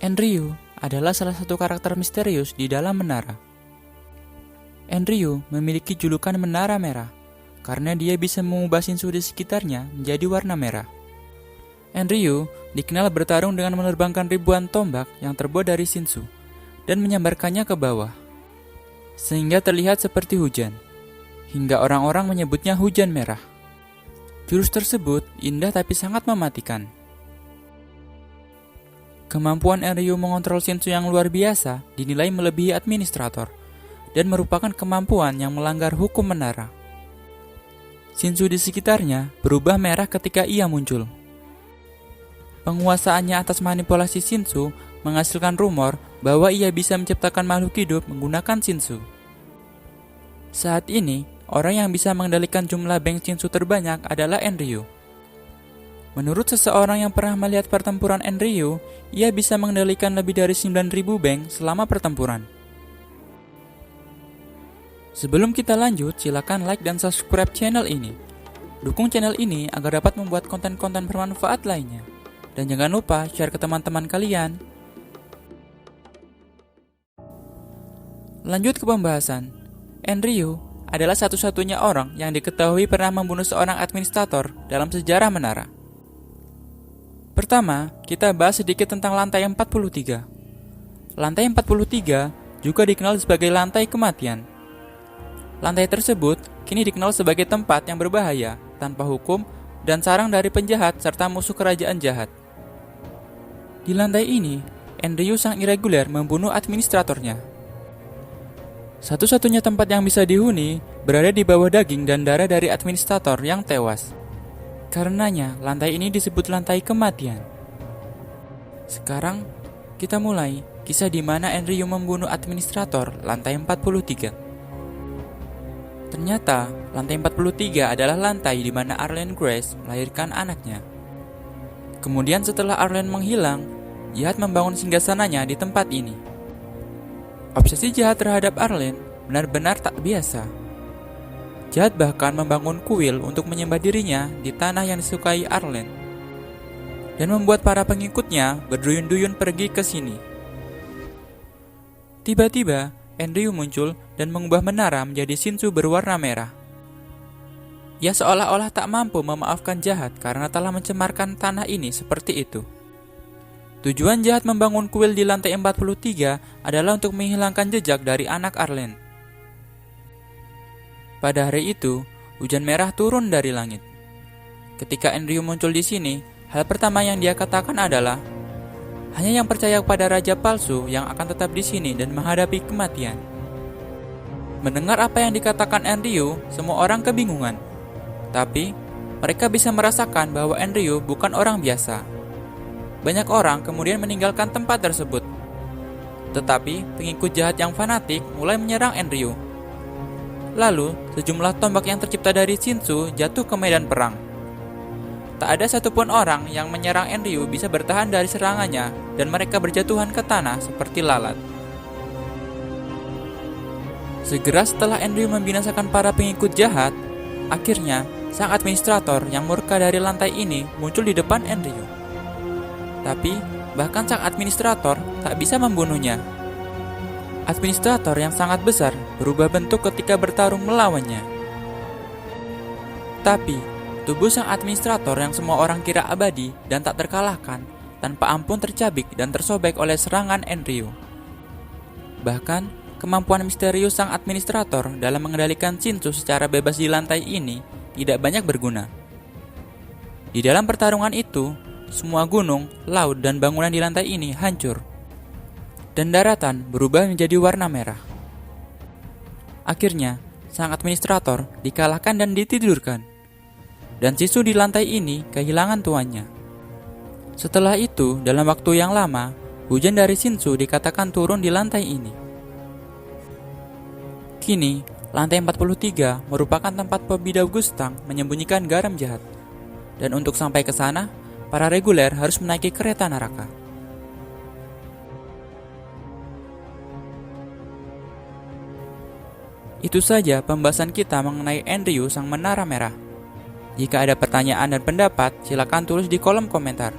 Enryu adalah salah satu karakter misterius di dalam menara. Enryu memiliki julukan Menara Merah karena dia bisa mengubah Shinsu di sekitarnya menjadi warna merah. Enryu dikenal bertarung dengan menerbangkan ribuan tombak yang terbuat dari Shinsu dan menyambarkannya ke bawah, sehingga terlihat seperti hujan, hingga orang-orang menyebutnya hujan merah. Jurus tersebut indah tapi sangat mematikan. Kemampuan Enryu mengontrol Shinsu yang luar biasa dinilai melebihi administrator dan merupakan kemampuan yang melanggar hukum menara. Shinsu di sekitarnya berubah merah ketika ia muncul. Penguasaannya atas manipulasi Shinsu menghasilkan rumor bahwa ia bisa menciptakan makhluk hidup menggunakan Shinsu. Saat ini, orang yang bisa mengendalikan jumlah bank Shinsu terbanyak adalah Enryu. Menurut seseorang yang pernah melihat pertempuran Enryu, ia bisa mengendalikan lebih dari 9.000 bank selama pertempuran. Sebelum kita lanjut, silakan like dan subscribe channel ini. Dukung channel ini agar dapat membuat konten-konten bermanfaat lainnya. Dan jangan lupa share ke teman-teman kalian. Lanjut ke pembahasan. Enryu adalah satu-satunya orang yang diketahui pernah membunuh seorang administrator dalam sejarah menara. Pertama, kita bahas sedikit tentang lantai 43. Lantai 43 juga dikenal sebagai lantai kematian. Lantai tersebut kini dikenal sebagai tempat yang berbahaya, tanpa hukum, dan sarang dari penjahat serta musuh kerajaan jahat. Di lantai ini, Enryu sang irreguler membunuh administratornya. Satu-satunya tempat yang bisa dihuni berada di bawah daging dan darah dari administrator yang tewas. Karenanya, lantai ini disebut lantai kematian. Sekarang, kita mulai kisah di mana Enryu membunuh administrator lantai 43. Ternyata, lantai 43 adalah lantai di mana Arlene Grace melahirkan anaknya. Kemudian setelah Arlene menghilang, jahat membangun singgasananya di tempat ini. Obsesi jahat terhadap Arlene benar-benar tak biasa. Jahat bahkan membangun kuil untuk menyembah dirinya di tanah yang disukai Arlene, dan membuat para pengikutnya berduyun-duyun pergi ke sini. Tiba-tiba, Enryu muncul dan mengubah menara menjadi Shinsu berwarna merah. Ia seolah-olah tak mampu memaafkan jahat karena telah mencemarkan tanah ini seperti itu. Tujuan jahat membangun kuil di lantai 43 adalah untuk menghilangkan jejak dari anak Arlene. Pada hari itu, hujan merah turun dari langit. Ketika Enryu muncul di sini, hal pertama yang dia katakan adalah, hanya yang percaya kepada raja palsu yang akan tetap di sini dan menghadapi kematian. Mendengar apa yang dikatakan Enryu, semua orang kebingungan. Tapi, mereka bisa merasakan bahwa Enryu bukan orang biasa. Banyak orang kemudian meninggalkan tempat tersebut. Tetapi, pengikut jahat yang fanatik mulai menyerang Enryu. Lalu, sejumlah tombak yang tercipta dari Shinsu jatuh ke medan perang. Tak ada satupun orang yang menyerang Enryu bisa bertahan dari serangannya, dan mereka berjatuhan ke tanah seperti lalat. Segera setelah Enryu membinasakan para pengikut jahat, akhirnya sang administrator yang murka dari lantai ini muncul di depan Enryu. Tapi, bahkan sang administrator tak bisa membunuhnya. Administrator yang sangat besar berubah bentuk ketika bertarung melawannya. Tapi, tubuh sang administrator yang semua orang kira abadi dan tak terkalahkan, tanpa ampun tercabik dan tersobek oleh serangan Enryu. Bahkan, kemampuan misterius sang administrator dalam mengendalikan Shinsu secara bebas di lantai ini tidak banyak berguna. Di dalam pertarungan itu, semua gunung, laut, dan bangunan di lantai ini hancur, dan daratan berubah menjadi warna merah. Akhirnya, sang administrator dikalahkan dan ditidurkan, dan Shinsu di lantai ini kehilangan tuannya. Setelah itu, dalam waktu yang lama, hujan dari Shinsu dikatakan turun di lantai ini. Kini, lantai 43 merupakan tempat pebidau Gustang menyembunyikan garam jahat, dan untuk sampai ke sana, para reguler harus menaiki kereta neraka. Itu saja pembahasan kita mengenai Andrew Sang Menara Merah. Jika ada pertanyaan dan pendapat, silakan tulis di kolom komentar.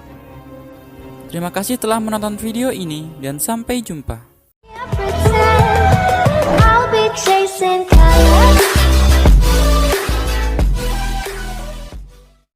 Terima kasih telah menonton video ini dan sampai jumpa.